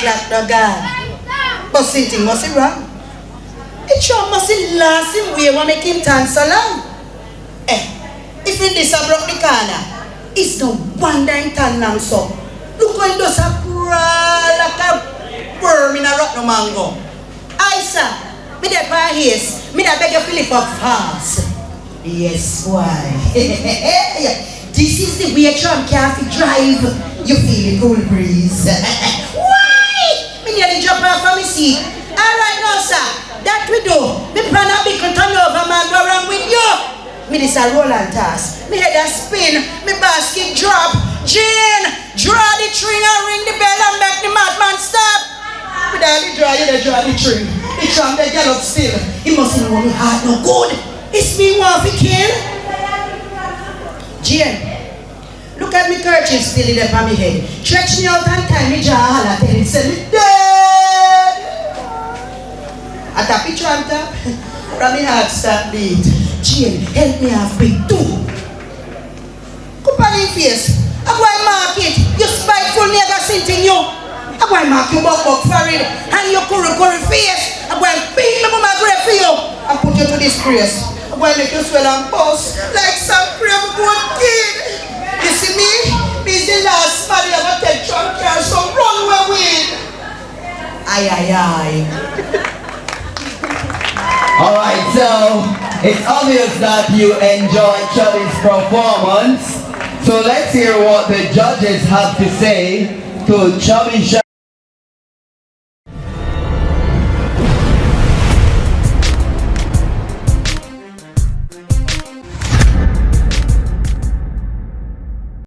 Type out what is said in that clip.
clock no God. But something must be wrong. It sure must be last him way what make him turn so long. If in this a broke the corner, it's no wonder him turn long so. Look how he does a crawl like a worm in a rotten mango. I sir, me dey by haste, me dey beg you to lift up fast. Yes, why? This is the way Tram can drive. You feel the cool breeze. Why? Me nearly jump off from my seat. Alright now, sir. That we do. Me plan a big turn over, man. Go wrong with you. Me this a roll and toss. Me head a spin. Me basket drop. Jane, draw the string and ring the bell and make the madman stop. Me darling draw you, they draw the string. The Tram they get up still. He must know me heart no good. It's me want to kill. Jane, look at me kerchief still in there on my head. Stretch me out and tie me jaw and tell it say me dead. I tap it on top. From my heart start beat. Jane, help me have big too. Come on in face. I'm going to mark it. You spiteful nigga sitting you. I'm going to mark you buck for it. And your curry face. I'm going to beat me with my grave for you. And put you to disgrace. I'm going to make you swell and bust like some brave good kid. You see me? Me is the last man you ever take Tram car, so run away with. Aye. Alright, so it's obvious that you enjoyed Chubby's performance. So let's hear what the judges have to say to Chubby.